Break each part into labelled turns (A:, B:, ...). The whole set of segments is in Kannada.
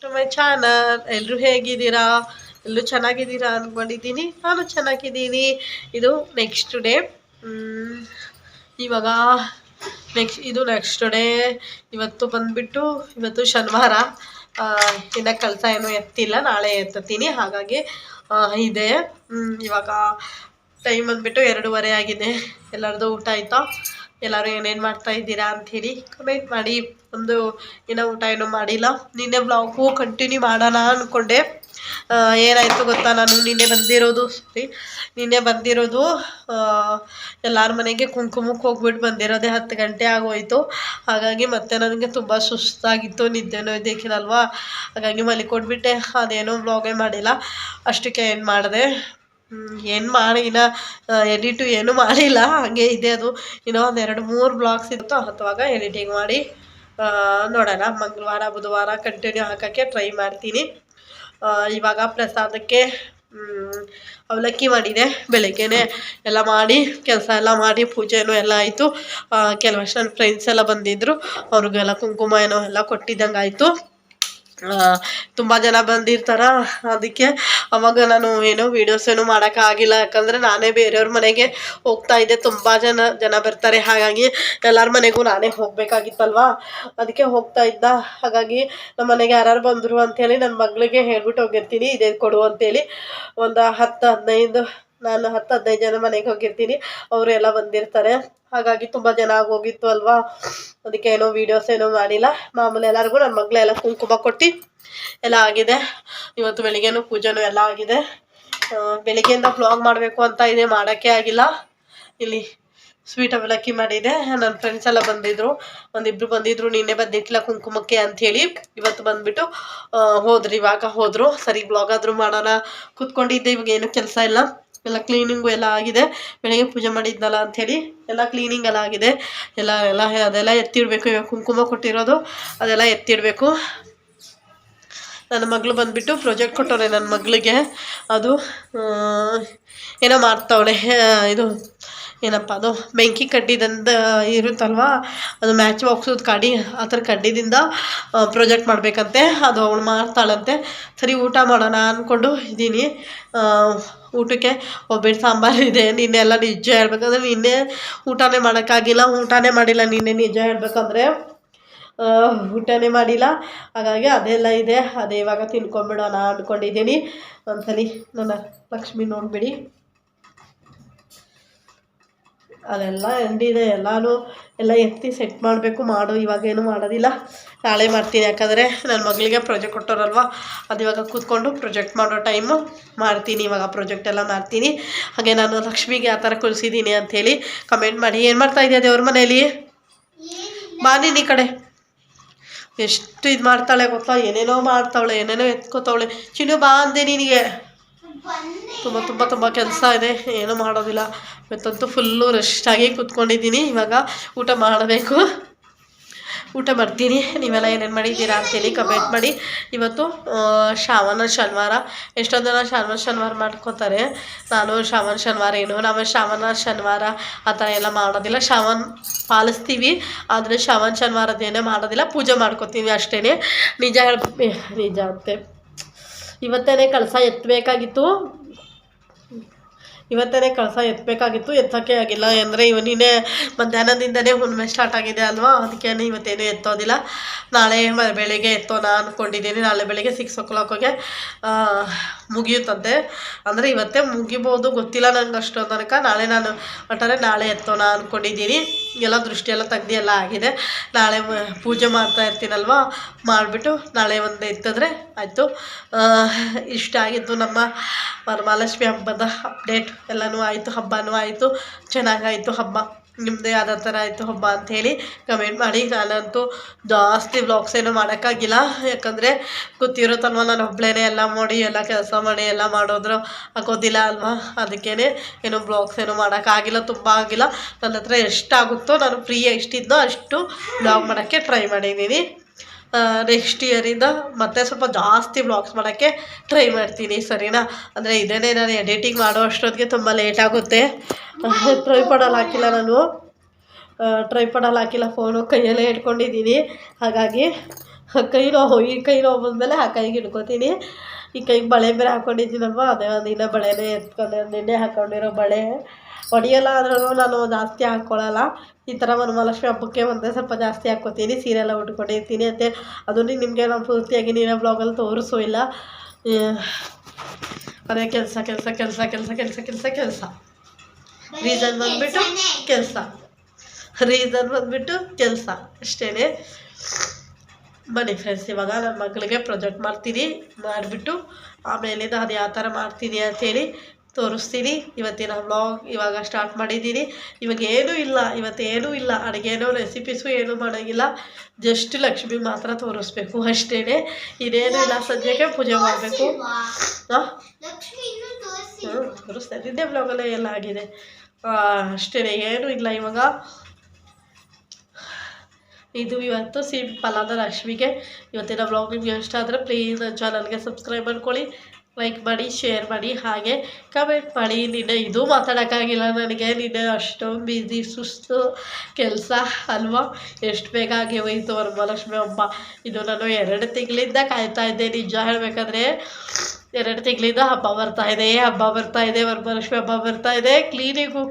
A: To my channel. ಎಲ್ಲರೂ ಹೇಗಿದ್ದೀರಾ? ಎಲ್ಲರೂ ಚೆನ್ನಾಗಿದ್ದೀರಾ ಅಂದ್ಕೊಂಡಿದ್ದೀನಿ. ನಾನು ಚೆನ್ನಾಗಿದ್ದೀನಿ. ಇದು ನೆಕ್ಸ್ಟ್ ಡೇ. ಇವಾಗ ನೆಕ್ಸ್ಟ್ ಡೇ. ಇವತ್ತು ಬಂದುಬಿಟ್ಟು ಇವತ್ತು ಶನಿವಾರ. ಇನ್ನು ಕೆಲಸ ಏನೂ ಎತ್ತಿಲ್ಲ, ನಾಳೆ ಎತ್ತೀನಿ. ಹಾಗಾಗಿ ಇದೆ. ಇವಾಗ ಟೈಮ್ ಬಂದುಬಿಟ್ಟು 2:30 ಆಗಿದೆ. ಎಲ್ಲರದು ಊಟ ಆಯಿತಾ? ಎಲ್ಲರೂ ಏನೇನು ಮಾಡ್ತಾ ಇದ್ದೀರಾ ಅಂಥೇಳಿ ಕಮೆಂಟ್ ಮಾಡಿ. ಒಂದು ಇನ್ನೂ ಊಟ ಏನೂ ಮಾಡಿಲ್ಲ. ನಿನ್ನೆ ಬ್ಲಾಗು ಕಂಟಿನ್ಯೂ ಮಾಡೋಣ ಅಂದ್ಕೊಂಡೆ. ಏನಾಯಿತು ಗೊತ್ತಾ, ನಾನು ನಿನ್ನೆ ಬಂದಿರೋದು ಎಲ್ಲರ ಮನೆಗೆ ಕುಂಕುಮಕ್ಕೆ ಹೋಗ್ಬಿಟ್ಟು ಬಂದಿರೋದೇ 10 ಗಂಟೆ ಆಗೋಯಿತು. ಹಾಗಾಗಿ ಮತ್ತೆ ನನಗೆ ತುಂಬ ಸುಸ್ತಾಗಿತ್ತು, ನಿದ್ದೆನೂ ಇದ್ದಕ್ಕಿರಲ್ವಾ. ಹಾಗಾಗಿ ಮಲಿಕೊಟ್ಬಿಟ್ಟೆ. ಅದೇನೋ ಬ್ಲಾಗೇ ಮಾಡಿಲ್ಲ. ಅಷ್ಟಕ್ಕೆ ಏನು ಮಾಡಿದೆ, ಏನು ಮಾಡಿ ಇನ್ನು ಎಡಿಟು ಏನೂ ಮಾಡಿಲ್ಲ, ಹಾಗೆ ಇದೆ. ಅದು ಇನ್ನೂ ಒಂದು 2-3 ಬ್ಲಾಗ್ಸ್ ಇತ್ತು, ಅಥವಾ ಎಡಿಟಿಂಗ್ ಮಾಡಿ ನೋಡೋಣ. ಮಂಗಳವಾರ ಬುಧವಾರ ಕಂಟಿನ್ಯೂ ಹಾಕೋಕ್ಕೆ ಟ್ರೈ ಮಾಡ್ತೀನಿ. ಇವಾಗ ಪ್ರಸಾದಕ್ಕೆ ಅವಲಕ್ಕಿ ಮಾಡಿದೆ. ಬೆಳಗ್ಗೆನೇ ಎಲ್ಲ ಮಾಡಿ ಕೆಲಸ ಎಲ್ಲ ಮಾಡಿ ಪೂಜೆನೂ ಎಲ್ಲ ಆಯಿತು. ಕೆಲವಷ್ಟು ನನ್ನ ಫ್ರೆಂಡ್ಸ್ ಎಲ್ಲ ಬಂದಿದ್ದರು, ಅವ್ರಿಗೆಲ್ಲ ಕುಂಕುಮ ಏನೋ ಎಲ್ಲ ಕೊಟ್ಟಿದ್ದಂಗೆ ಆಯಿತು. ತುಂಬ ಜನ ಬಂದಿರ್ತಾರ, ಅದಕ್ಕೆ ಅವಾಗ ನಾನು ಏನೋ ವೀಡಿಯೋಸ್ ಏನೂ ಮಾಡೋಕ್ಕಾಗಿಲ್ಲ. ಯಾಕಂದರೆ ನಾನೇ ಬೇರೆಯವ್ರ ಮನೆಗೆ ಹೋಗ್ತಾ ಇದ್ದೆ. ತುಂಬ ಜನ ಬರ್ತಾರೆ, ಹಾಗಾಗಿ ಎಲ್ಲರ ಮನೆಗೂ ನಾನೇ ಹೋಗಬೇಕಾಗಿತ್ತಲ್ವ. ಅದಕ್ಕೆ ಹೋಗ್ತಾ ಇದ್ದ. ಹಾಗಾಗಿ ನಮ್ಮ ಮನೆಗೆ ಯಾರು ಬಂದರು ಅಂಥೇಳಿ ನನ್ನ ಮಗಳಿಗೆ ಹೇಳ್ಬಿಟ್ಟು ಹೋಗಿರ್ತೀನಿ, ಇದೇ ಕೊಡು ಅಂತೇಳಿ. ಒಂದು 10-15 ಜನ ಮನೆಗೆ ಹೋಗಿರ್ತೀನಿ, ಅವರು ಎಲ್ಲ ಬಂದಿರ್ತಾರೆ. ಹಾಗಾಗಿ ತುಂಬ ಜನ ಆಗೋಗಿತ್ತು ಅಲ್ವಾ. ಅದಕ್ಕೆ ಏನೋ ವೀಡಿಯೋಸ್ ಏನೋ ಮಾಡಿಲ್ಲ. ಮಾಮೂಲಿ ಎಲ್ಲರಿಗೂ ನನ್ನ ಮಗಳೆಲ್ಲ ಕುಂಕುಮ ಕೊಟ್ಟು ಎಲ್ಲ ಆಗಿದೆ. ಇವತ್ತು ಬೆಳಿಗ್ಗೆನೂ ಪೂಜೆನೂ ಎಲ್ಲ ಆಗಿದೆ. ಬೆಳಿಗ್ಗೆಯಿಂದ ವ್ಲಾಗ್ ಮಾಡಬೇಕು ಅಂತ ಇದೆ, ಮಾಡೋಕ್ಕೆ ಆಗಿಲ್ಲ. ಇಲ್ಲಿ ಸ್ವೀಟ್ ಅವಲಕ್ಕಿ ಮಾಡಿದೆ. ನನ್ನ ಫ್ರೆಂಡ್ಸ್ ಎಲ್ಲ ಬಂದಿದ್ದರು, ಒಂದಿಬ್ಬರು ಬಂದಿದ್ದರು. ನಿನ್ನೆ ಬಂದಿಟ್ಟಿಲ್ಲ ಕುಂಕುಮಕ್ಕೆ ಅಂಥೇಳಿ. ಇವತ್ತು ಬಂದುಬಿಟ್ಟು ಹೋದ್ರು, ಇವಾಗ ಹೋದರು. ಸರಿ ಬ್ಲಾಗ್ ಆದರೂ ಮಾಡೋಣ ಕೂತ್ಕೊಂಡಿದ್ದೆ. ಇವಾಗ ಏನೂ ಕೆಲಸ ಇಲ್ಲ, ಎಲ್ಲ ಕ್ಲೀನಿಂಗು ಎಲ್ಲ ಆಗಿದೆ. ಬೆಳಗ್ಗೆ ಪೂಜೆ ಮಾಡಿದ್ನಲ್ಲ ಅಂಥೇಳಿ ಎಲ್ಲ ಕ್ಲೀನಿಂಗ್ ಎಲ್ಲ ಆಗಿದೆ. ಅದೆಲ್ಲ ಎತ್ತಿಡಬೇಕು. ಇವಾಗ ಕುಂಕುಮ ಕೊಟ್ಟಿರೋದು ಅದೆಲ್ಲ ಎತ್ತಿಡಬೇಕು. ನನ್ನ ಮಗಳು ಬಂದುಬಿಟ್ಟು ಪ್ರಾಜೆಕ್ಟ್ ಕೊಟ್ಟವ್ರೆ ನನ್ನ ಮಗಳಿಗೆ. ಅದು ಏನೋ ಮಾಡ್ತಾವಳೆ. ಇದು ಏನಪ್ಪ, ಅದು ಬೆಂಕಿ ಕಡ್ಡಿದಂದು ಇರುತ್ತಲ್ವ, ಅದು ಮ್ಯಾಚ್ ಬಾಕ್ಸದ ಕಡ್ಡಿ, ಆ ಥರ ಕಡ್ಡಿದಿಂದ ಪ್ರಾಜೆಕ್ಟ್ ಮಾಡಬೇಕಂತೆ. ಅದು ಅವಳು ಮಾಡ್ತಾಳಂತೆ. ಸರಿ ಊಟ ಮಾಡೋಣ ಅಂದ್ಕೊಂಡು ಇದ್ದೀನಿ. ಊಟಕ್ಕೆ ಒಬ್ಬಟ್ಟು ಸಾಂಬಾರು ಇದೆ. ನಿನ್ನೆ ಎಲ್ಲ ನಿಜ ಹೇಳ್ಬೇಕಂದ್ರೆ ನಿನ್ನೆ ಊಟನೇ ಮಾಡೋಕ್ಕಾಗಿಲ್ಲ, ಊಟನೇ ಮಾಡಿಲ್ಲ ನಿನ್ನೆ ನಿಜ ಹೇಳ್ಬೇಕಂದ್ರೆ. ಊಟನೇ ಮಾಡಿಲ್ಲ. ಹಾಗಾಗಿ ಅದೆಲ್ಲ ಇದೆ, ಅದೇ ಇವಾಗ ತಿನ್ಕೊಂಬಿಡೋಣ ಅಂದ್ಕೊಂಡಿದ್ದೀನಿ. ಒಂದ್ಸಲಿ ನನ್ನ ಲಕ್ಷ್ಮಿ ನೋಡಿಬಿಡಿ, ಅದೆಲ್ಲ ಎಂಡಿದೆ. ಎಲ್ಲ ಎತ್ತಿ ಸೆಟ್ ಮಾಡಬೇಕು. ಇವಾಗೇನು ಮಾಡೋದಿಲ್ಲ, ನಾಳೆ ಮಾಡ್ತೀನಿ. ಯಾಕಂದರೆ ನನ್ನ ಮಗಳಿಗೆ ಪ್ರಾಜೆಕ್ಟ್ ಕೊಟ್ಟೋರಲ್ವ, ಅದು ಇವಾಗ ಕೂತ್ಕೊಂಡು ಪ್ರಾಜೆಕ್ಟ್ ಮಾಡೋ ಟೈಮು ಮಾಡ್ತೀನಿ. ಇವಾಗ ಪ್ರಾಜೆಕ್ಟ್ ಎಲ್ಲ ಮಾಡ್ತೀನಿ. ಹಾಗೆ ನಾನು ಲಕ್ಷ್ಮಿಗೆ ಆ ಥರ ಕಳಿಸಿದ್ದೀನಿ ಅಂಥೇಳಿ ಕಮೆಂಟ್ ಮಾಡಿ. ಏನು ಮಾಡ್ತಾಯಿದ್ಯಾ ದೇವ್ರ ಮನೇಲಿ? ಬಾ ನೀನು ಈ ಕಡೆ. ಎಷ್ಟು ಇದು ಮಾಡ್ತಾಳೆ ಗೊತ್ತಾ, ಏನೇನೋ ಮಾಡ್ತಾವಳೆ, ಏನೇನೋ ಎತ್ಕೋತಾವಳೆ. ಚಿನ್ನು ಬಾ ಅಂದೆ ನಿನಗೆ. ತುಂಬ ಕೆಲಸ ಇದೆ, ಏನೂ ಮಾಡೋದಿಲ್ಲ. ಇವತ್ತಂತೂ ಫುಲ್ಲು ರೆಸ್ಟಾಗಿ ಕೂತ್ಕೊಂಡಿದ್ದೀನಿ. ಇವಾಗ ಊಟ ಮಾಡಬೇಕು, ಊಟ ಮಾಡ್ತೀನಿ. ನೀವೆಲ್ಲ ಏನೇನು ಮಾಡಿದ್ದೀರಾ ಅಂತೇಳಿ ಕಮೆಂಟ್ ಮಾಡಿ. ಇವತ್ತು ಶ್ರಾವಣ ಶನಿವಾರ. ಎಷ್ಟೊಂದು ಜನ ಶನಿವಾರ ಮಾಡ್ಕೋತಾರೆ. ನಾನು ನಮ್ಮ ಶ್ರಾವಣ ಶನಿವಾರ ಆ ಥರ ಎಲ್ಲ ಮಾಡೋದಿಲ್ಲ. ಶ್ರಾವಣ ಪಾಲಿಸ್ತೀವಿ, ಆದರೆ ಶ್ರಾವಣ ಶನಿವಾರದ್ದೇನೇ ಮಾಡೋದಿಲ್ಲ. ಪೂಜೆ ಮಾಡ್ಕೋತೀವಿ ಅಷ್ಟೇ. ನಿಜ ಅಂತೆ. ಇವತ್ತೇ ಕಳಸ ಎತ್ತಬೇಕಾಗಿತ್ತು, ಎತ್ತೋಕ್ಕೆ ಆಗಿಲ್ಲ. ಅಂದರೆ ನಿನ್ನೆ ಮಧ್ಯಾಹ್ನದಿಂದನೇ ಹುಣ್ಣಿಮೆ ಸ್ಟಾರ್ಟ್ ಆಗಿದೆ ಅಲ್ವಾ, ಅದಕ್ಕೆ ಇವತ್ತೇನು ಎತ್ತೋದಿಲ್ಲ. ನಾಳೆ ಬೆಳಗ್ಗೆ ಎತ್ತೋಣ ಅಂದ್ಕೊಂಡಿದ್ದೀನಿ. ನಾಳೆ ಬೆಳಗ್ಗೆ 6 o'clockಗೆ ಮುಗಿಯುತ್ತಂತೆ. ಅಂದರೆ ಇವತ್ತೇ ಮುಗಿಬೋದು, ಗೊತ್ತಿಲ್ಲ ನಂಗೆ ಅಷ್ಟು ತನಕ. ನಾಳೆ ಎತ್ತೋಣ ಅಂದ್ಕೊಂಡಿದ್ದೀನಿ. ಎಲ್ಲ ದೃಷ್ಟಿ ಎಲ್ಲ ತೆಗ್ದು ಎಲ್ಲ ಆಗಿದೆ. ನಾಳೆ ಪೂಜೆ ಮಾಡ್ತಾ ಇರ್ತೀನಲ್ವ, ಮಾಡಿಬಿಟ್ಟು ನಾಳೆ ಒಂದು ಎತ್ತಿದ್ರೆ ಆಯಿತು. ಇಷ್ಟ ಆಗಿತ್ತು ನಮ್ಮ ವರಮಹಾಲಕ್ಷ್ಮಿ ಹಬ್ಬದ ಅಪ್ಡೇಟ್. ಎಲ್ಲನೂ ಆಯಿತು, ಹಬ್ಬನೂ ಆಯಿತು, ಚೆನ್ನಾಗಾಯಿತು ಹಬ್ಬ. ನಿಮ್ಮದು ಯಾವ ಥರ ಆಯಿತು ಹಬ್ಬ ಅಂಥೇಳಿ ಕಮೆಂಟ್ ಮಾಡಿ. ನಾನಂತೂ ಜಾಸ್ತಿ ವ್ಲಾಗ್ಸ್ ಏನೂ ಮಾಡೋಕ್ಕಾಗಿಲ್ಲ, ಯಾಕಂದರೆ ಗೊತ್ತಿರುತ್ತಲ್ವ, ನಾನು ಒಬ್ಬಳೇ ಎಲ್ಲ ಮಾಡಿ ಎಲ್ಲ ಕೆಲಸ ಮಾಡಿ ಎಲ್ಲ ಮಾಡೋದ್ರು ಆಗೋದಿಲ್ಲ ಅಲ್ವಾ. ಅದಕ್ಕೇ ಏನು ಬ್ಲಾಗ್ಸ್ ಏನೂ ಮಾಡೋಕ್ಕಾಗಿಲ್ಲ, ತುಂಬ ಆಗಿಲ್ಲ. ನನ್ನ ಹತ್ರ ಎಷ್ಟಾಗುತ್ತೋ, ನಾನು ಫ್ರೀ ಎಷ್ಟಿದ್ದೋ ಅಷ್ಟು ಬ್ಲಾಗ್ ಮಾಡೋಕ್ಕೆ ಟ್ರೈ ಮಾಡಿದ್ದೀನಿ. ನೆಕ್ಸ್ಟ್ ಇಯರಿಂದ ಮತ್ತೆ ಸ್ವಲ್ಪ ಜಾಸ್ತಿ ವ್ಲಾಗ್ಸ್ ಮಾಡೋಕ್ಕೆ ಟ್ರೈ ಮಾಡ್ತೀನಿ, ಸರಿನಾ. ಅಂದರೆ ಇದೇನೇ ನಾನು ಎಡಿಟಿಂಗ್ ಮಾಡೋ ಅಷ್ಟೊತ್ತಿಗೆ ತುಂಬ ಲೇಟ್ ಆಗುತ್ತೆ. ಟ್ರೈಪಾಡಲ್ಲಿ ಹಾಕಿಲ್ಲ, ಫೋನು ಕೈಯಲ್ಲೇ ಇಟ್ಕೊಂಡಿದ್ದೀನಿ. ಹಾಗಾಗಿ ಕೈ ನೋವು, ಈ ಕೈ ನೋವು ಬಂದಮೇಲೆ ಆ ಕೈಗೆ ಹಿಡ್ಕೊತೀನಿ. ಈ ಕೈಗೆ ಬಳೆ ಬೇರೆ ಹಾಕ್ಕೊಂಡಿದ್ದೀನಲ್ವ, ಅದೇ ಒಂದಿನ ಬಳೆನೇ ಎತ್ಕೊಂಡೆ, ನಿನ್ನೆ ಹಾಕ್ಕೊಂಡಿರೋ ಬಳೆ ಹೊಡೆಯಲ್ಲ ಆದ್ರೂ ನಾನು ಜಾಸ್ತಿ ಹಾಕ್ಕೊಳ್ಳಲ್ಲ. ಈ ಥರ ವರಮಹಾಲಕ್ಷ್ಮಿ ಹಬ್ಬಕ್ಕೆ ಒಂದೇ ಸ್ವಲ್ಪ ಜಾಸ್ತಿ ಹಾಕ್ಕೊತೀನಿ, ಸೀರೆ ಎಲ್ಲ ಉಟ್ಕೊಂಡಿರ್ತೀನಿ ಅಂತೆ. ಅದನ್ನು ನಿಮಗೆ ನಾನು ಪೂರ್ತಿಯಾಗಿ ನೀನೇ ಬ್ಲಾಗಲ್ಲಿ ತೋರಿಸೂ ಇಲ್ಲ. ಅದೇ ಕೆಲಸ ಕೆಲಸ ಕೆಲಸ ಕೆಲಸ ಕೆಲಸ ಕೆಲಸ ಕೆಲಸ ರೀಸನ್ ಬಂದುಬಿಟ್ಟು ಕೆಲಸ ಅಷ್ಟೇ. ಬನ್ನಿ ಫ್ರೆಂಡ್ಸ್, ಇವಾಗ ನನ್ನ ಮಗಳಿಗೆ ಪ್ರೊಜೆಕ್ಟ್ ಮಾಡ್ತೀನಿ, ಮಾಡಿಬಿಟ್ಟು ಆಮೇಲಿಂದ ಅದು ಯಾವ ಥರ ಮಾಡ್ತೀನಿ ಅಂಥೇಳಿ ತೋರಿಸ್ತೀನಿ. ಇವತ್ತಿನ ವ್ಲಾಗ್ ಇವಾಗ ಸ್ಟಾರ್ಟ್ ಮಾಡಿದ್ದೀನಿ. ಇವಾಗ ಇವತ್ತೇನೂ ಇಲ್ಲ ಅಡುಗೆನೋ ರೆಸಿಪೀಸು ಏನೂ ಮಾಡೋಂಗಿಲ್ಲ. ಜಸ್ಟ್ ಲಕ್ಷ್ಮಿ ಮಾತ್ರ ತೋರಿಸ್ಬೇಕು ಅಷ್ಟೇ, ಇನ್ನೇನು ಇಲ್ಲ. ಸದ್ಯಕ್ಕೆ ಪೂಜೆ ಮಾಡಬೇಕು. ತೋರಿಸ್ತಾ ನಿನ್ನೆ ಬ್ಲಾಗಲ್ಲೇ ಎಲ್ಲ ಆಗಿದೆ ಅಷ್ಟೇ, ಏನೂ ಇಲ್ಲ ಇವಾಗ. ಇದು ಇವತ್ತು ಸಿಂಪಲ್ ಆದ ಲಕ್ಷ್ಮಿಗೆ. ಇವತ್ತಿನ ಬ್ಲಾಗ್ ನಿಮಗೆ ಇಷ್ಟ ಆದರೆ ಪ್ಲೀಸ್ ನನ್ನ ಚಾನಲ್ಗೆ ಸಬ್ಸ್ಕ್ರೈಬ್ ಮಾಡ್ಕೊಳ್ಳಿ, ಲೈಕ್ ಮಾಡಿ, ಶೇರ್ ಮಾಡಿ, ಹಾಗೆ ಕಮೆಂಟ್ ಮಾಡಿ. ನಿನ್ನೆ ಇದು ಮಾತಾಡೋಕ್ಕಾಗಿಲ್ಲ ನನಗೆ, ನಿನ್ನೆ ಅಷ್ಟೊಂದು ಬಿಸಿ ಸುಸ್ತು ಕೆಲಸ ಅಲ್ವಾ. ಎಷ್ಟು ಬೇಗ ಆಗಿ ಹೋಯಿತು ವರಮಹಾಲಕ್ಷ್ಮಿ ಹಬ್ಬ. ಇದು ನಾನು 2 ತಿಂಗಳಿಂದ ಕಾಯ್ತಾ ಇದ್ದೆ. ನಿಜ ಹೇಳಬೇಕಾದ್ರೆ 2 ತಿಂಗಳಿಂದ ಹಬ್ಬ ಬರ್ತಾಯಿದೆ, ವರಮಹಾಲಕ್ಷ್ಮಿ ಹಬ್ಬ ಬರ್ತಾಯಿದೆ. ಕ್ಲೀನಿಂಗು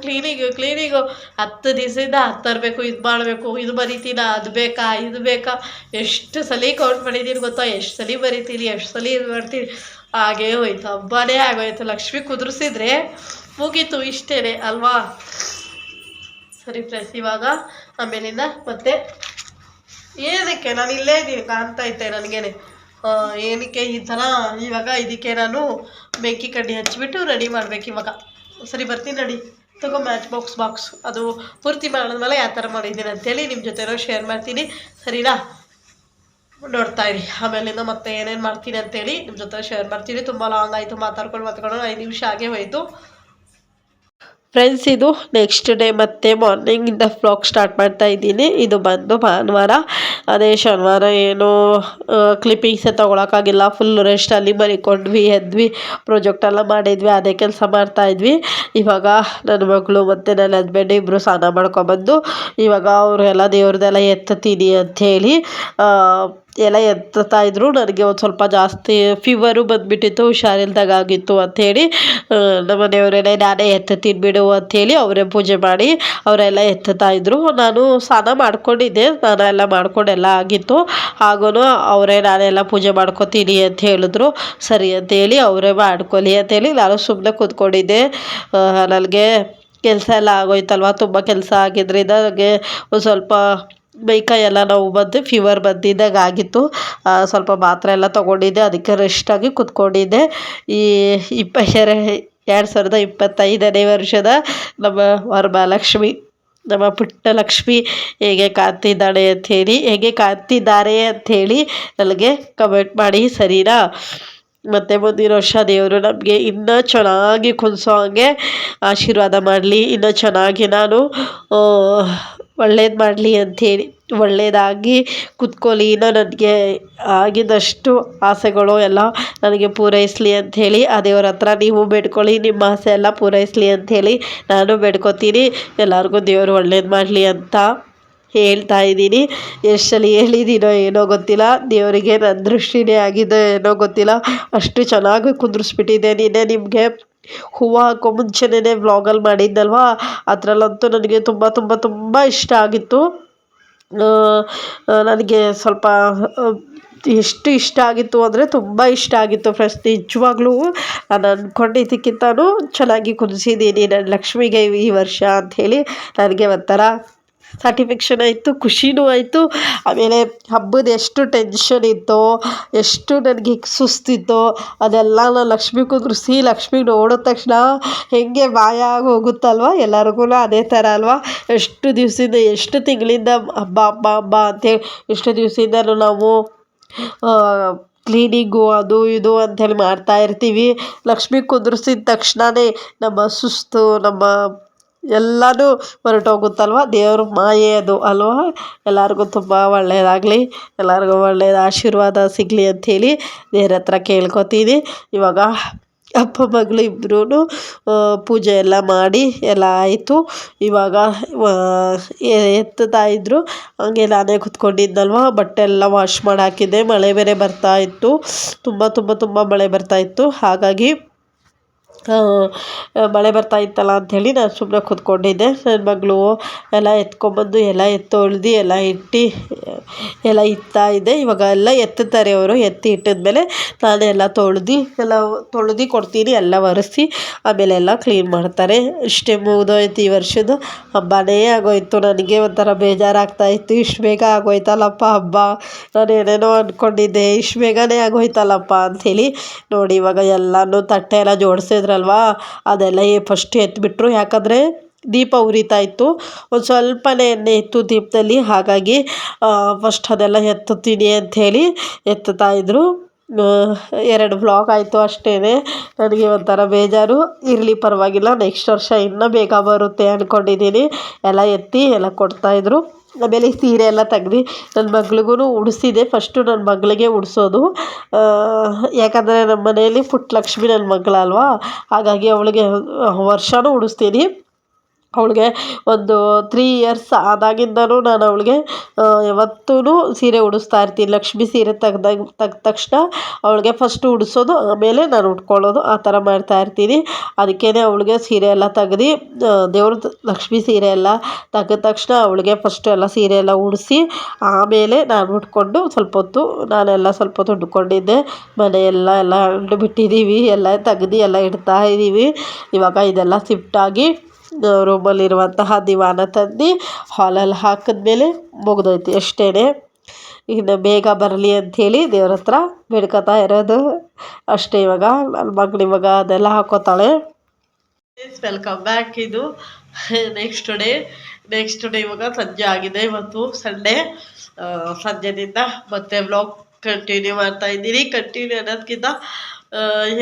A: 10 ದಿವಸದಿಂದ ತರಬೇಕು, ಇದು ಮಾಡಬೇಕು, ಇದು ಬರಿತೀನ, ಅದು ಬೇಕಾ, ಇದು ಬೇಕಾ, ಎಷ್ಟು ಸಲ ಕೌಂಟ್ ಮಾಡಿದ್ದೀನಿ ಗೊತ್ತಾ, ಎಷ್ಟು ಸಲ ಬರಿತೀನಿ, ಎಷ್ಟು ಸಲ ಇದು ಮಾಡ್ತೀನಿ. ಹಾಗೇ ಹೋಯ್ತು, ಹಬ್ಬನೇ ಆಗೋಯ್ತು. ಲಕ್ಷ್ಮಿ ಕುದುರಿಸಿದ್ರೆ ಮುಗೀತು, ಇಷ್ಟೇ ಅಲ್ವಾ. ಸರಿ ಫ್ರೆಂಡ್ಸ್, ಇವಾಗ ಆಮೇಲಿಂದ ಮತ್ತೆ ಏನಕ್ಕೆ ನಾನು ಇಲ್ಲೇ ಇದ್ದೀನಿ ಕಾಣ್ತಾ ಇದ್ದೆ ನನಗೇನೆ. ಏನಕ್ಕೆ ಈ ಥರ ಇವಾಗ ಇದಕ್ಕೆ ನಾನು ಬೆಂಕಿ ಕಡ್ಡಿ ಹಚ್ಚಿಬಿಟ್ಟು ರೆಡಿ ಮಾಡಬೇಕು ಇವಾಗ. ಸರಿ ಬರ್ತೀನಿ ನಡಿ, ತಗೋ ಮ್ಯಾಚ್ ಬಾಕ್ಸ್ ಅದು ಪೂರ್ತಿ ಮಾಡಿದ್ಮೇಲೆ ಯಾವ ಥರ ಮಾಡಿದ್ದೀನಿ ಅಂಥೇಳಿ ನಿಮ್ಮ ಜೊತೆನೋ ಶೇರ್ ಮಾಡ್ತೀನಿ, ಸರಿನಾ. ನೋಡ್ತಾ ಇರಿ. ಆಮೇಲಿಂದ ಮತ್ತೆ ಏನೇನು ಮಾಡ್ತೀನಿ ಅಂತೇಳಿ ನಿಮ್ಮ ಜೊತೆ ಶೇರ್ ಮಾಡ್ತೀನಿ. ತುಂಬ ಲಾಂಗ್ ಆಯಿತು, ಮಾತಾಡ್ಕೊಂಡು 5 ನಿಮಿಷ ಆಗೇ ಹೋಯಿತು ಫ್ರೆಂಡ್ಸ್. ಇದು ನೆಕ್ಸ್ಟ್ ಡೇ ಮತ್ತೆ ಮಾರ್ನಿಂಗಿಂದ ವ್ಲಾಗ್ ಸ್ಟಾರ್ಟ್ ಮಾಡ್ತಾ ಇದ್ದೀನಿ. ಇದು ಬಂದು ಭಾನುವಾರ. ಅದೇ ಶನಿವಾರ ಏನು ಕ್ಲಿಪ್ಪಿಂಗ್ಸೇ ತೊಗೊಳಕ್ಕಾಗಿಲ್ಲ, ಫುಲ್ ರೆಸ್ಟಲ್ಲಿ ಮಲಿಕೊಂಡ್ವಿ, ಎದ್ವಿ, ಪ್ರೊಜೆಕ್ಟೆಲ್ಲ ಮಾಡಿದ್ವಿ, ಅದೇ ಕೆಲಸ ಮಾಡ್ತಾಯಿದ್ವಿ. ಇವಾಗ ನನ್ನ ಮಗಳು ಮತ್ತು ನನ್ನ ಹಸ್ಬೆಂಡ್ ಇಬ್ಬರು ಸ್ನಾನ ಮಾಡ್ಕೊಬಂದು ಇವಾಗ ಅವರೆಲ್ಲ ದೇವ್ರದ್ದೆಲ್ಲ ಎತ್ತೀನಿ ಅಂಥೇಳಿ ಎಲ್ಲ ಎತ್ತಾಯಿದ್ರು. ನನಗೆ ಒಂದು ಸ್ವಲ್ಪ ಜಾಸ್ತಿ ಫೀವರು ಬಂದುಬಿಟ್ಟಿತ್ತು, ಹುಷಾರಿಲ್ದಾಗಿತ್ತು ಅಂಥೇಳಿ ನಮ್ಮ ಮನೆಯವರೇನೆ ನಾನೇ ಎತ್ತೀನಿ ಬಿಡು ಅಂಥೇಳಿ ಅವರೇ ಪೂಜೆ ಮಾಡಿ ಅವರೆಲ್ಲ ಎತ್ತಾಯಿದ್ರು. ನಾನು ಸ್ನಾನ ಮಾಡ್ಕೊಂಡಿದ್ದೆ, ಸ್ನಾನ ಎಲ್ಲ ಮಾಡ್ಕೊಂಡೆಲ್ಲ ಆಗಿತ್ತು. ಹಾಗೂ ನಾನೆಲ್ಲ ಪೂಜೆ ಮಾಡ್ಕೊತೀನಿ ಅಂತ ಹೇಳಿದ್ರು. ಸರಿ ಅಂತೇಳಿ ಅವರೇ ಮಾಡ್ಕೊಳ್ಳಿ ಅಂತೇಳಿ ನಾನು ಸುಮ್ಮನೆ ಕೂತ್ಕೊಂಡಿದ್ದೆ. ನನಗೆ ಕೆಲಸ ಎಲ್ಲ ಆಗೋಯ್ತಲ್ವ, ತುಂಬ ಕೆಲಸ ಆಗಿದ್ದರಿಂದ ನನಗೆ ಒಂದು ಸ್ವಲ್ಪ ಮೈಕೈ ಎಲ್ಲ ನೋವು ಬಂದು ಫೀವರ್ ಬಂದಿದ್ದಾಗ ಆಗಿತ್ತು. ಸ್ವಲ್ಪ ಮಾತ್ರೆ ಎಲ್ಲ ತೊಗೊಂಡಿದ್ದೆ, ಅದಕ್ಕೆ ರೆಸ್ಟಾಗಿ ಕೂತ್ಕೊಂಡಿದ್ದೆ. ಈ 2025ನೇ ವರ್ಷದ ನಮ್ಮ ವರಮಹಾಲಕ್ಷ್ಮಿ, ನಮ್ಮ ಪುಟ್ಟ ಲಕ್ಷ್ಮಿ ಹೇಗೆ ಕಾಣ್ತಿದ್ದಾರೆ ಅಂಥೇಳಿ ನನಗೆ ಕಮೆಂಟ್ ಮಾಡಿ, ಸರಿನಾ. ಮತ್ತು ಮುಂದಿನ ವರ್ಷ ದೇವರು ನಮಗೆ ಇನ್ನೂ ಚೆನ್ನಾಗಿ ಕುಣಿಸೋ ಹಾಗೆ ಆಶೀರ್ವಾದ ಮಾಡಲಿ, ಇನ್ನೂ ಚೆನ್ನಾಗಿ ನಾನು ಒಳ್ಳೇದು ಮಾಡಲಿ ಅಂಥೇಳಿ, ಒಳ್ಳೆಯದಾಗಿ ಕೂತ್ಕೊಳ್ಳಿ, ಇನ್ನೂ ನನಗೆ ಆಗಿದ್ದಷ್ಟು ಆಸೆಗಳು ಎಲ್ಲ ನನಗೆ ಪೂರೈಸಲಿ ಅಂಥೇಳಿ ಆ ದೇವ್ರ ಹತ್ರ ನೀವು ಬೇಡ್ಕೊಳ್ಳಿ, ನಿಮ್ಮ ಆಸೆ ಎಲ್ಲ ಪೂರೈಸಲಿ ಅಂಥೇಳಿ ನಾನು ಬೇಡ್ಕೊತೀನಿ. ಎಲ್ಲರಿಗೂ ದೇವರು ಒಳ್ಳೇದು ಮಾಡಲಿ ಅಂತ ಹೇಳ್ತಾ ಇದ್ದೀನಿ. ಎಷ್ಟು ಸಲ ಹೇಳಿದ್ದೀನೋ ಏನೋ ಗೊತ್ತಿಲ್ಲ, ದೇವರಿಗೆ ನನ್ನ ದೃಷ್ಟಿನೇ ಆಗಿದೆ ಏನೋ ಗೊತ್ತಿಲ್ಲ, ಅಷ್ಟು ಚೆನ್ನಾಗಿ ಕುಂದ್ರಿಸ್ಬಿಟ್ಟಿದೆ. ನಿನ್ನೆ ನಿಮಗೆ ಹೂವು ಹಾಕೋ ಮುಂಚೆನೇ ವ್ಲಾಗಲ್ಲಿ ಮಾಡಿದ್ದಲ್ವ, ಅದರಲ್ಲಂತೂ ನನಗೆ ತುಂಬ ತುಂಬ ತುಂಬ ಇಷ್ಟ ಆಗಿತ್ತು. ನನಗೆ ಸ್ವಲ್ಪ ಎಷ್ಟು ಇಷ್ಟ ಆಗಿತ್ತು ಅಂದರೆ ತುಂಬ ಇಷ್ಟ ಆಗಿತ್ತು ಫ್ರೆಂಡ್ಸ್. ನಿಜವಾಗ್ಲೂ ನಾನು ಅಂದ್ಕೊಂಡಿದ್ದಕ್ಕಿಂತನೂ ಚೆನ್ನಾಗಿ ಕುದಿಸಿದ್ದೀನಿ ನನ್ನ ಲಕ್ಷ್ಮಿಗೆ ಈ ವರ್ಷ ಅಂಥೇಳಿ ನನಗೆ ಒಂಥರ ಸ್ಯಾಟಿಸ್ಫ್ಯಾಕ್ಷನ್ ಆಯಿತು, ಖುಷಿನೂ ಆಯಿತು. ಆಮೇಲೆ ಹಬ್ಬದ ಎಷ್ಟು ಟೆನ್ಷನ್ ಇತ್ತೋ, ಎಷ್ಟು ನನಗೆ ಸುಸ್ತಿತ್ತೋ ಅದೆಲ್ಲ ನಾನು ಲಕ್ಷ್ಮಿ ಕುಂದ್ರಿಸಿ ಲಕ್ಷ್ಮಿ ನೋಡಿದ ತಕ್ಷಣ ಹೇಗೆ ಮಾಯ ಆಗಿ ಹೋಗುತ್ತಲ್ವ, ಎಲ್ಲರಿಗೂ ಅದೇ ಥರ ಅಲ್ವಾ. ಎಷ್ಟು ತಿಂಗಳಿಂದ ಹಬ್ಬ ಅಂತೇಳಿ ಎಷ್ಟು ದಿವಸದಿಂದಲೂ ನಾವು ಕ್ಲೀನಿಂಗು ಅದು ಇದು ಅಂಥೇಳಿ ಮಾಡ್ತಾಯಿರ್ತೀವಿ. ಲಕ್ಷ್ಮಿ ಕುಂದ್ರಿಸಿದ ತಕ್ಷಣವೇ ನಮ್ಮ ಸುಸ್ತು ನಮ್ಮ ಎಲ್ಲನೂ ಹೊರಟೋಗುತ್ತಲ್ವ, ದೇವ್ರ ಮಾಯೆ ಅದು ಅಲ್ವಾ. ಎಲ್ಲರಿಗೂ ತುಂಬ ಒಳ್ಳೆಯದಾಗಲಿ, ಎಲ್ಲರಿಗೂ ಒಳ್ಳೆಯದು ಆಶೀರ್ವಾದ ಸಿಗಲಿ ಅಂಥೇಳಿ ದೇವ್ರ ಹತ್ರ ಕೇಳ್ಕೊತೀನಿ. ಇವಾಗ ಅಪ್ಪ ಮಗಳು ಇಬ್ಬರೂ ಪೂಜೆ ಎಲ್ಲ ಮಾಡಿ ಎಲ್ಲ ಆಯಿತು. ಇವಾಗ ಎತ್ತುತ್ತಾ ಇದ್ದರು. ಹಂಗೆ ನಾನೇ ಕೂತ್ಕೊಂಡಿದ್ದಲ್ವ, ಬಟ್ಟೆ ಎಲ್ಲ ವಾಶ್ ಮಾಡಿ ಹಾಕಿದ್ದೆ. ಮಳೆ ಬೇರೆ ಬರ್ತಾಯಿತ್ತು, ತುಂಬ ಮಳೆ ಬರ್ತಾಯಿತ್ತು. ಹಾಗಾಗಿ ಮಳೆ ಬರ್ತಾಯಿತ್ತಲ್ಲ ಅಂಥೇಳಿ ನಾನು ಸುಮ್ಮನೆ ಕೂತ್ಕೊಂಡಿದ್ದೆ. ನನ್ನ ಮಗಳು ಎಲ್ಲ ಎತ್ಕೊಂಬಂದು ಎಲ್ಲ ತೊಳ್ದು ಎಲ್ಲ ಇಟ್ಟು ಎಲ್ಲ ಇಡ್ತಾಯಿದ್ದೆ. ಇವಾಗ ಎಲ್ಲ ಎತ್ತುತ್ತಾರೆ ಅವರು. ಎತ್ತಿ ಇಟ್ಟಿದ್ಮೇಲೆ ನಾನೇ ಎಲ್ಲ ತೊಳ್ದು ಕೊಡ್ತೀನಿ, ಎಲ್ಲ ಒರೆಸಿ ಆಮೇಲೆ ಎಲ್ಲ ಕ್ಲೀನ್ ಮಾಡ್ತಾರೆ. ಇಷ್ಟೇ ಮುಗಿದೋಯ್ತು ಈ ವರ್ಷದ್ದು ಹಬ್ಬನೇ ಆಗೋಯ್ತು. ನನಗೆ ಒಂಥರ ಬೇಜಾರಾಗ್ತಾಯಿತ್ತು, ಇಷ್ಟು ಬೇಗ ಆಗೋಯ್ತಲ್ಲಪ್ಪ ಹಬ್ಬ, ನಾನು ಏನೇನೋ ಅಂದ್ಕೊಂಡಿದ್ದೆ, ಇಷ್ಟು ಬೇಗನೆ ಆಗೋಯ್ತಲ್ಲಪ್ಪ ಅಂಥೇಳಿ. ನೋಡಿ ಇವಾಗ ಎಲ್ಲನೂ ತಟ್ಟೆ ಎಲ್ಲ ಜೋಡಿಸಿದ್ರಲ್ವ, ಅದೆಲ್ಲ ಫಸ್ಟ್ ಎತ್ಬಿಟ್ರು. ಯಾಕಂದರೆ ದೀಪ ಉರಿತಾ ಇತ್ತು, ಒಂದು ಸ್ವಲ್ಪನೇ ಎಣ್ಣೆ ಇತ್ತು ದೀಪದಲ್ಲಿ. ಹಾಗಾಗಿ ಫಸ್ಟ್ ಅದೆಲ್ಲ ಎತ್ತುತ್ತೀನಿ ಅಂಥೇಳಿ ಎತ್ತುತ್ತಾಯಿದ್ರು. 2 ವ್ಲಾಗ್ ಆಯಿತು ಅಷ್ಟೇ. ನನಗೆ ಒಂಥರ ಬೇಜಾರು. ಇರಲಿ ಪರವಾಗಿಲ್ಲ, ನೆಕ್ಸ್ಟ್ ವರ್ಷ ಇನ್ನೂ ಬೇಗ ಬರುತ್ತೆ ಅಂದ್ಕೊಂಡಿದ್ದೀನಿ. ಎಲ್ಲ ಎತ್ತಿ ಎಲ್ಲ ಕೊಡ್ತಾಯಿದ್ರು. ಆಮೇಲೆ ಸೀರೆ ಎಲ್ಲ ತೆಗ್ದು ನನ್ನ ಮಗಳಿಗೂ ಉಡಿಸಿದೆ. ಫಸ್ಟು ನನ್ನ ಮಗಳಿಗೆ ಉಡಿಸೋದು, ಯಾಕಂದರೆ ನಮ್ಮ ಮನೆಯಲ್ಲಿ ಪುಟ್ಟಲಕ್ಷ್ಮಿ ನನ್ನ ಮಗಳಲ್ವ, ಹಾಗಾಗಿ ಅವಳಿಗೆ ವರ್ಷವೂ ಉಡಿಸ್ತೀನಿ. ಅವಳಿಗೆ ಒಂದು 3 ಇಯರ್ಸ್ ಆದಾಗಿಂದನೂ ನಾನು ಅವಳಿಗೆ ಯಾವತ್ತೂ ಸೀರೆ ಉಡಿಸ್ತಾ ಇರ್ತೀನಿ. ಲಕ್ಷ್ಮಿ ಸೀರೆ ತೆಗ್ದ ತಕ್ಷಣ ಅವಳಿಗೆ ಫಸ್ಟು ಉಡಿಸೋದು, ಆಮೇಲೆ ನಾನು ಉಟ್ಕೊಳ್ಳೋದು, ಆ ಥರ ಮಾಡ್ತಾಯಿರ್ತೀನಿ. ಅದಕ್ಕೇ ಅವಳಿಗೆ ಸೀರೆ ಎಲ್ಲ ತೆಗ್ದು ದೇವ್ರದ್ದು ಲಕ್ಷ್ಮಿ ಸೀರೆ ಎಲ್ಲ ತೆಗೆದ ತಕ್ಷಣ ಅವಳಿಗೆ ಫಸ್ಟು ಎಲ್ಲ ಸೀರೆ ಎಲ್ಲ ಉಡಿಸಿ ಆಮೇಲೆ ನಾನು ಉಟ್ಕೊಂಡು ಸ್ವಲ್ಪ ಹೊತ್ತು ಉಟ್ಕೊಂಡಿದ್ದೆ. ಮನೆಯೆಲ್ಲ ಬಿಟ್ಟಿದ್ದೀವಿ, ಎಲ್ಲ ತೆಗ್ದು ಎಲ್ಲ ಇಡ್ತಾಯಿದ್ದೀವಿ. ಇವಾಗ ಇದೆಲ್ಲ ಶಿಫ್ಟಾಗಿ ರೂಮಲ್ಲಿರುವಂತಹ ದಿವಾನ ತಂದು ಹಾಲಲ್ಲಿ ಹಾಕಿದ್ಮೇಲೆ ಮುಗಿದೋಯ್ತು ಅಷ್ಟೇ. ಇನ್ನು ಬೇಗ ಬರಲಿ ಅಂಥೇಳಿ ದೇವ್ರ ಹತ್ರ ಬೇಡ್ಕೊತಾ ಇರೋದು ಅಷ್ಟೇ. ಇವಾಗ ನನ್ನ ಮಗಳು ಇವಾಗ ಅದೆಲ್ಲ ಹಾಕೋತಾಳೆ. Welcome back. ಇದು ನೆಕ್ಸ್ಟ್ ಡೇ ಇವಾಗ ಸಂಜೆ ಆಗಿದೆ. ಇವತ್ತು ಸಂಡೇ, ಸಂಜೆದಿಂದ ಮತ್ತೆ ವ್ಲಾಗ್ ಕಂಟಿನ್ಯೂ ಮಾಡ್ತಾಯಿದ್ದೀನಿ. ಕಂಟಿನ್ಯೂ ಅನ್ನೋದಕ್ಕಿಂತ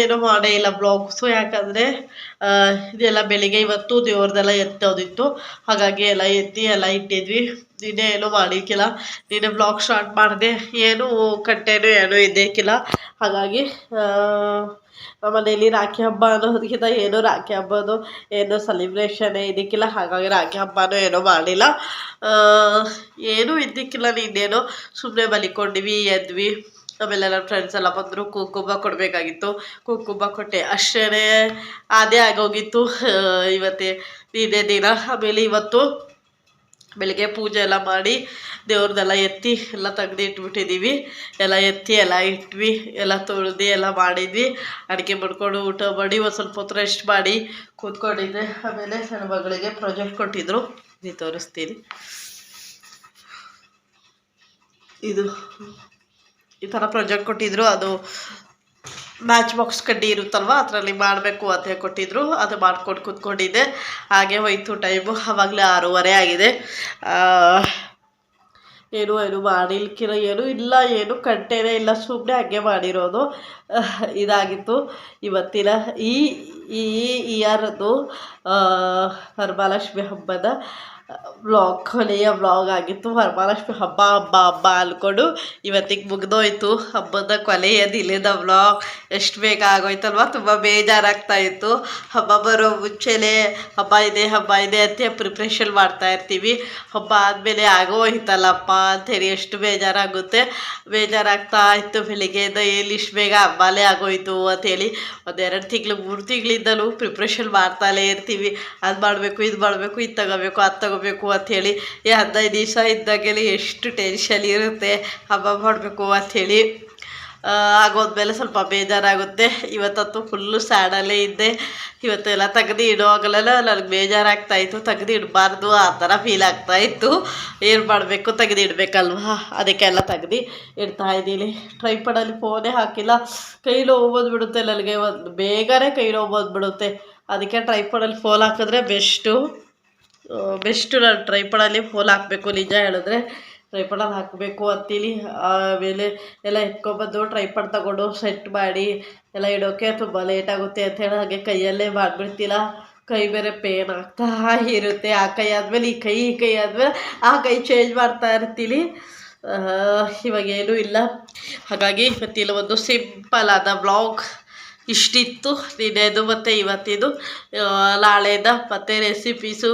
A: ಏನೂ ಮಾಡೇ ಇಲ್ಲ ಬ್ಲಾಗ್ಸು. ಯಾಕಂದರೆ ಇದೆಲ್ಲ ಬೆಳಿಗ್ಗೆ ಇವತ್ತು ದೇವ್ರದ್ದೆಲ್ಲ ಎತ್ತೋದಿತ್ತು, ಹಾಗಾಗಿ ಎಲ್ಲ ಎತ್ತಿ ಎಲ್ಲ ಇಟ್ಟಿದ್ವಿ. ನಿನ್ನೆ ಏನೂ ಮಾಡಿಕ್ಕಿಲ್ಲ, ನಿನ್ನೆ ಬ್ಲಾಗ್ ಸ್ಟಾರ್ಟ್ ಮಾಡಿದೆ, ಏನೂ ಕಂಟೆನೂ ಏನೂ ಇದ್ದಕ್ಕಿಲ್ಲ. ಹಾಗಾಗಿ ಮನೆಯಲ್ಲಿ ರಾಖಿ ಹಬ್ಬ ಅನ್ನೋದಕ್ಕಿಂತ ಏನೂ ರಾಖಿ ಹಬ್ಬದು ಏನೂ ಸೆಲಿಬ್ರೇಷನ್ನೇ ಇದಕ್ಕಿಲ್ಲ. ಹಾಗಾಗಿ ರಾಖಿ ಹಬ್ಬನೂ ಏನೂ ಮಾಡಿಲ್ಲ, ಏನೂ ಇದ್ದಕ್ಕಿಲ್ಲ. ನಿನ್ನೇನೋ ಸುಮ್ಮನೆ ಮಲಿಕೊಂಡಿವಿ, ಎದ್ವಿ. ಆಮೇಲೆ ನನ್ನ ಫ್ರೆಂಡ್ಸ್ ಎಲ್ಲ ಬಂದರು, ಕುಂಕುಮ ಕೊಡಬೇಕಾಗಿತ್ತು, ಕುಂಕುಮ ಕೊಟ್ಟೆ ಅಷ್ಟೇ. ಅದೇ ಆಗೋಗಿತ್ತು ನಿನ್ನೆ ದಿನ. ಆಮೇಲೆ ಇವತ್ತು ಬೆಳಗ್ಗೆ ಪೂಜೆ ಎಲ್ಲ ಮಾಡಿ ದೇವ್ರದ್ದೆಲ್ಲ ಎತ್ತಿ ಎಲ್ಲ ತೆಗ್ದು ಇಟ್ಬಿಟ್ಟಿದ್ದೀವಿ. ಎಲ್ಲ ಎತ್ತಿ ಎಲ್ಲ ಇಟ್ವಿ, ಎಲ್ಲ ತೊಳೆದು ಎಲ್ಲ ಮಾಡಿದ್ವಿ. ಅಡುಗೆ ಮಾಡ್ಕೊಂಡು ಊಟ ಮಾಡಿ ಒಂದು ಸ್ವಲ್ಪ ಹೊತ್ತು ರೆಸ್ಟ್ ಮಾಡಿ ಕೂತ್ಕೊಂಡಿದ್ದೆ. ಆಮೇಲೆ ನನ್ನ ಮಗಳಿಗೆ ಪ್ರಾಜೆಕ್ಟ್ ಕೊಟ್ಟಿದ್ದರು, ಇದು ತೋರಿಸ್ತೀನಿ. ಇದು ಈ ಥರ ಪ್ರಾಜೆಕ್ಟ್ ಕೊಟ್ಟಿದ್ದರು. ಅದು ಮ್ಯಾಚ್ ಬಾಕ್ಸ್ ಕಡ್ಡಿ ಇರುತ್ತಲ್ವ, ಅದರಲ್ಲಿ ಮಾಡಬೇಕು ಅಂತ ಕೊಟ್ಟಿದ್ದರು. ಅದು ಮಾಡ್ಕೊಂಡು ಕೂತ್ಕೊಂಡಿದ್ದೆ. ಹಾಗೆ ಹೋಯ್ತು ಟೈಮು. ಆವಾಗಲೇ 6:30 ಆಗಿದೆ. ಏನು ಮಾಡಿಲ್ಕಿರ ಏನೂ ಇಲ್ಲ, ಏನು ಕಂಟೇನೇ ಇಲ್ಲ, ಸುಮ್ಮನೆ ಹಾಗೆ ಮಾಡಿರೋದು. ಇದಾಗಿತ್ತು ಇವತ್ತಿನ ಈ ಇಯರ್ದು ವರಮಹಾಲಕ್ಷ್ಮಿ ಹಬ್ಬದ ಕೊನೆಯ ವ್ಲಾಗ್ ಆಗಿತ್ತು. ವರಮಹಾಲಕ್ಷ್ಮಿ ಹಬ್ಬ ಅಂದ್ಕೊಂಡು ಇವತ್ತಿಗೆ ಮುಗಿದೋಯ್ತು ಹಬ್ಬದ ಕೊನೆಯ ದಿನದ ವ್ಲಾಗ್. ಎಷ್ಟು ಬೇಗ ಆಗೋಯ್ತಲ್ವ, ತುಂಬ ಬೇಜಾರಾಗ್ತಾಯಿತ್ತು. ಹಬ್ಬ ಬರೋ ಮುಂಚೆನೇ ಹಬ್ಬ ಇದೆ ಅಂತ ಪ್ರಿಪ್ರೇಷನ್ ಮಾಡ್ತಾಯಿರ್ತೀವಿ. ಹಬ್ಬ ಆದಮೇಲೆ ಆಗೋಯ್ತಲ್ಲಪ್ಪ ಅಂಥೇಳಿ ಎಷ್ಟು ಬೇಜಾರಾಗ್ತಾ ಇತ್ತು. ಬೆಳಿಗ್ಗೆಯಿಂದ ಎಲ್ಲಿ ಇಷ್ಟು ಬೇಗ ಹಬ್ಬನೇ ಆಗೋಯ್ತು ಅಂಥೇಳಿ 1-2 ತಿಂಗಳು 3 ತಿಂಗಳಿಂದಲೂ ಪ್ರಿಪ್ರೇಷನ್ ಮಾಡ್ತಾಲೇ ಇರ್ತೀವಿ. ಅದು ಮಾಡಬೇಕು, ಇದು ಮಾಡಬೇಕು, ಇದು ತಗೋಬೇಕು, ಅದು ತಗೋಬೇಕು ಅಂಥೇಳಿ. 15 ದಿವಸ ಇದ್ದಾಗಲೇ ಎಷ್ಟು ಟೆನ್ಷನ್ ಇರುತ್ತೆ ಹಬ್ಬ ಮಾಡಬೇಕು ಅಂಥೇಳಿ. ಆಗೋದ್ಮೇಲೆ ಸ್ವಲ್ಪ ಬೇಜಾರಾಗುತ್ತೆ. ಇವತ್ತಂತೂ ಫುಲ್ಲು ಸ್ಯಾಡಲ್ಲೇ ಇದ್ದೆ. ಇವತ್ತೆಲ್ಲ ತೆಗ್ದು ಇಡುವಾಗಲೆಲ್ಲ ನನಗೆ ಬೇಜಾರಾಗ್ತಾಯಿತ್ತು, ತೆಗ್ದು ಇಡಬಾರ್ದು ಆ ಥರ ಫೀಲ್ ಆಗ್ತಾಯಿತ್ತು. ಏನು ಮಾಡಬೇಕು, ತೆಗ್ದು ಇಡಬೇಕಲ್ವಾ, ಅದಕ್ಕೆಲ್ಲ ತೆಗ್ದು ಇಡ್ತಾಯಿದ್ದೀನಿ. ಟ್ರೈಪಾಡಲ್ಲಿ ಫೋನೇ ಹಾಕಿಲ್ಲ, ಕೈ ನೋವು ಬಂದುಬಿಡುತ್ತೆ ನನಗೆ, ಬೇಗನೆ ಕೈ ನೋವು ಬಂದುಬಿಡುತ್ತೆ. ಅದಕ್ಕೆ ಟ್ರೈಪಾಡಲ್ಲಿ ಫೋನ್ ಹಾಕಿದ್ರೆ ಬೆಸ್ಟು. ನಾನು ಟ್ರೈಪಾಡಲ್ಲಿ ಫೋನ್ ಹಾಕಬೇಕು, ನಿಜ ಹೇಳಿದ್ರೆ ಟ್ರೈಪಾಡಲ್ಲಿ ಹಾಕಬೇಕು ಅಂತೀನಿ. ಆಮೇಲೆ ಎಲ್ಲ ಎತ್ಕೊಬಂದು ಟ್ರೈಪಾಡ್ ತಗೊಂಡು ಸೆಟ್ ಮಾಡಿ ಎಲ್ಲ ಇಡೋಕ್ಕೆ ತುಂಬ ಲೇಟಾಗುತ್ತೆ ಅಂಥೇಳಿ ಹಾಗೆ ಕೈಯಲ್ಲೇ ಮಾಡಿಬಿಡ್ತಿಲ್ಲ. ಕೈ ಬೇರೆ ಪೇನ್ ಆಗ್ತಾ ಇರುತ್ತೆ. ಆ ಕೈ ಆದಮೇಲೆ ಈ ಕೈ ಆದಮೇಲೆ ಆ ಕೈ ಚೇಂಜ್ ಮಾಡ್ತಾ ಇರ್ತೀನಿ. ಇವಾಗೇನೂ ಇಲ್ಲ. ಹಾಗಾಗಿ ಇವತ್ತಿನ ಒಂದು ಸಿಂಪಲ್ ಆದ ವ್ಲಾಗ್ ಇಷ್ಟಿತ್ತು ನಿನ್ನೆದು ಮತ್ತು ಇವತ್ತಿದು. ನಾಳೆದ ಮತ್ತು ರೆಸಿಪೀಸು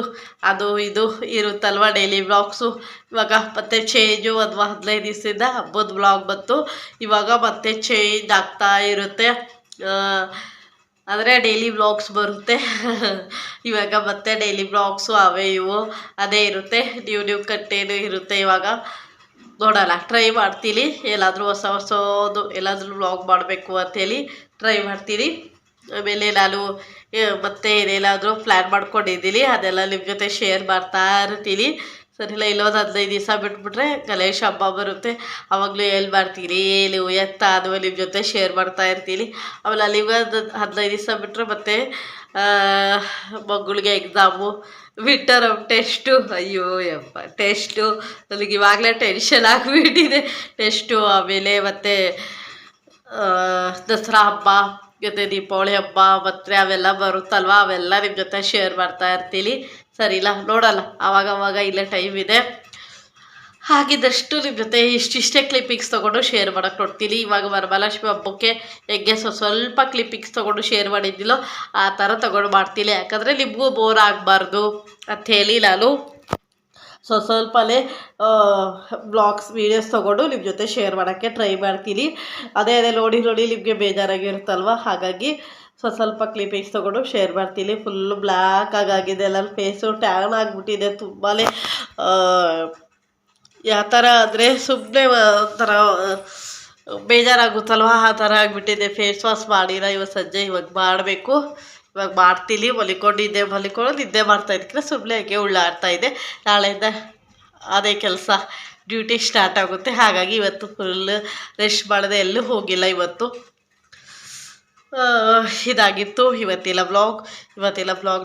A: ಅದು ಇದು ಇರುತ್ತಲ್ವ ಡೈಲಿ ವ್ಲಾಗ್ಸು. ಇವಾಗ ಮತ್ತೆ ಚೇಂಜು ಒಂದು 15 ದಿವಸದಿಂದ ಹಬ್ಬದ ವ್ಲಾಗ್ ಬಂತು. ಇವಾಗ ಮತ್ತೆ ಚೇಂಜ್ ಆಗ್ತಾ ಇರುತ್ತೆ. ಆದರೆ ಡೈಲಿ ವ್ಲಾಗ್ಸ್ ಬರುತ್ತೆ. ಇವಾಗ ಮತ್ತೆ ಡೈಲಿ ವ್ಲಾಗ್ಸು ಅವೇ ಇವು ಅದೇ ಇರುತ್ತೆ. ನ್ಯೂ ಕಂಟೆಂಟ್ ಇರುತ್ತೆ. ಇವಾಗ ನೋಡೋಣ, ಟ್ರೈ ಮಾಡ್ತೀನಿ. ಎಲ್ಲಾದರೂ ಹೊಸದು ಎಲ್ಲಾದರೂ ವ್ಲಾಗ್ ಮಾಡಬೇಕು ಅಂಥೇಳಿ ಟ್ರೈ ಮಾಡ್ತೀನಿ. ಆಮೇಲೆ ನಾನು ಮತ್ತೆ ಏನೇನಾದರೂ ಪ್ಲ್ಯಾನ್ ಮಾಡ್ಕೊಂಡಿದ್ದೀನಿ ಅದೆಲ್ಲ ನಿಮ್ಮ ಜೊತೆ ಶೇರ್ ಮಾಡ್ತಾ ಇರ್ತೀನಿ. ಸರಿಲ್ಲ, ಇಲ್ಲೊಂದು 15 ದಿವಸ ಬಿಟ್ಬಿಟ್ರೆ ಗಣೇಶ ಹಬ್ಬ ಬರುತ್ತೆ. ಆವಾಗಲೂ ಎಲ್ಲಿ ಮಾಡ್ತೀನಿ ಏನು ಎತ್ತ ಆದಮೇಲೆ ನಿಮ್ಮ ಜೊತೆ ಶೇರ್ ಮಾಡ್ತಾ ಇರ್ತೀನಿ. ಆಮೇಲೆ ಅಲ್ಲಿಗೆ 15 ದಿವಸ ಬಿಟ್ಟರೆ ಮತ್ತೆ ಮಗಳಿಗೆ ಎಕ್ಸಾಮು, ಮಿಡ್ ಟರ್ಮ್ ಟೆಸ್ಟು. ಅಯ್ಯೋ ಯಪ್ಪ, ಟೆಸ್ಟು ನನಗೆ ಇವಾಗಲೇ ಟೆನ್ಷನ್ ಆಗಿಬಿಟ್ಟಿದೆ. ಟೆಸ್ಟು ಆಮೇಲೆ ಮತ್ತು ದಸರಾ ಹಬ್ಬ ಮತ್ತು ದೀಪಾವಳಿ ಹಬ್ಬ ಮತ್ತು ಅವೆಲ್ಲ ಬರುತ್ತಲ್ವ, ಅವೆಲ್ಲ ನಿಮ್ಮ ಜೊತೆ ಶೇರ್ ಮಾಡ್ತಾ ಇರ್ತೀನಿ. ಸರಿಲ್ಲ, ನೋಡಲ್ಲ ಆವಾಗವಾಗ ಇಲ್ಲೇ ಟೈಮ್ ಇದೆ. ಹಾಗಿದ್ದಷ್ಟು ನಿಮ್ಮ ಜೊತೆ ಇಷ್ಟಿಷ್ಟೇ ಕ್ಲಿಪ್ಪಿಂಗ್ಸ್ ತೊಗೊಂಡು ಶೇರ್ ಮಾಡೋಕ್ಕೆ ನೋಡ್ತೀನಿ. ಇವಾಗ ವರಮಹಾಲಕ್ಷ್ಮಿ ಹಬ್ಬಕ್ಕೆ ಹೆಂಗೆ ಸ್ವಲ್ಪ ಕ್ಲಿಪ್ಪಿಂಗ್ಸ್ ತೊಗೊಂಡು ಶೇರ್ ಮಾಡಿದ್ದಿಲ್ಲೋ ಆ ಥರ ತೊಗೊಂಡು ಮಾಡ್ತೀನಿ. ಯಾಕಂದರೆ ನಿಮಗೂ ಬೋರ್ ಆಗಬಾರ್ದು ಅಂಥೇಳಿ ನಾನು ಸ್ವಲ್ಪನೇ ಬ್ಲಾಗ್ಸ್ ವೀಡಿಯೋಸ್ ತೊಗೊಂಡು ನಿಮ್ಮ ಜೊತೆ ಶೇರ್ ಮಾಡೋಕ್ಕೆ ಟ್ರೈ ಮಾಡ್ತೀನಿ. ಅದೇ ನೋಡಿ ನಿಮಗೆ ಬೇಜಾರಾಗಿರುತ್ತಲ್ವ, ಹಾಗಾಗಿ ಸ್ವಲ್ಪ ಕ್ಲಿಪ್ಪಿಂಗ್ಸ್ ತೊಗೊಂಡು ಶೇರ್ ಮಾಡ್ತೀನಿ. ಫುಲ್ಲು ಬ್ಲ್ಯಾಕ್ ಆಗಿದೆ, ಎಲ್ಲ ಫೇಸು ಟ್ಯಾನ್ ಆಗಿಬಿಟ್ಟಿದೆ ತುಂಬಾ. ಯಾವ ಥರ ಅಂದರೆ ಸುಮ್ಮನೆ ಒಂಥರ ಬೇಜಾರಾಗುತ್ತಲ್ವ, ಆ ಥರ ಆಗಿಬಿಟ್ಟಿದೆ. ಫೇಸ್ ವಾಶ್ ಮಾಡಿಲ್ಲ ಇವತ್ತು ಸಂಜೆ, ಇವಾಗ ಮಾಡಬೇಕು. ಇವಾಗ ಮಾಡ್ತೀನಿ. ಮಲಿಕೊಂಡು ನಿದ್ದೆ ಮಾಡ್ತಾಯಿದ್ದಕ್ಕೆ ಸುಮ್ಮನೆ ಹಾಗೆ ಉಳ್ಳಾಡ್ತಾಯಿದ್ದೆ. ನಾಳೆಯಿಂದ ಅದೇ ಕೆಲಸ, ಡ್ಯೂಟಿ ಸ್ಟಾರ್ಟ್ ಆಗುತ್ತೆ. ಹಾಗಾಗಿ ಇವತ್ತು ಫುಲ್ ರೆಸ್ಟ್ ಮಾಡದೆ ಎಲ್ಲೂ ಹೋಗಿಲ್ಲ. ಇವತ್ತು ಇದಾಗಿತ್ತು ಇವತ್ತಿನ ವ್ಲಾಗ್.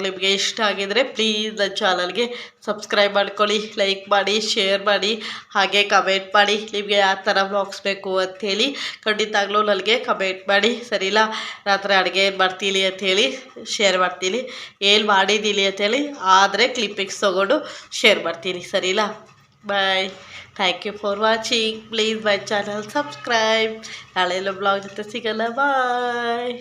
A: ನಿಮಗೆ ಇಷ್ಟ ಆಗಿದರೆ ಪ್ಲೀಸ್ ನನ್ನ ಚಾನಲ್ಗೆ ಸಬ್ಸ್ಕ್ರೈಬ್ ಮಾಡ್ಕೊಳ್ಳಿ, ಲೈಕ್ ಮಾಡಿ, ಶೇರ್ ಮಾಡಿ, ಹಾಗೆ ಕಮೆಂಟ್ ಮಾಡಿ. ನಿಮಗೆ ಯಾವ ಥರ ವ್ಲಾಗ್ಸ್ ಬೇಕು ಅಂಥೇಳಿ ಖಂಡಿತಾಗ್ಲೂ ನನಗೆ ಕಮೆಂಟ್ ಮಾಡಿ. ಸರಿಲ್ಲ, ರಾತ್ರಿ ಅಡುಗೆ ಏನು ಮಾಡ್ತೀನಿ ಅಂಥೇಳಿ ಶೇರ್ ಮಾಡ್ತೀನಿ, ಏನು ಮಾಡಿದ್ದೀನಿ ಅಂಥೇಳಿ ಆದರೆ ಕ್ಲಿಪ್ಪಿಂಗ್ಸ್ ತೊಗೊಂಡು ಶೇರ್ ಮಾಡ್ತೀನಿ. ಸರಿಲ್ಲ, bye. Thank you for watching. Please my channel subscribe. ನಾಳೆಲ್ಲ ಬ್ಲಾಗ್ ಜೊತೆ ಸಿಗಲ್ಲ. ಬಾಯ್.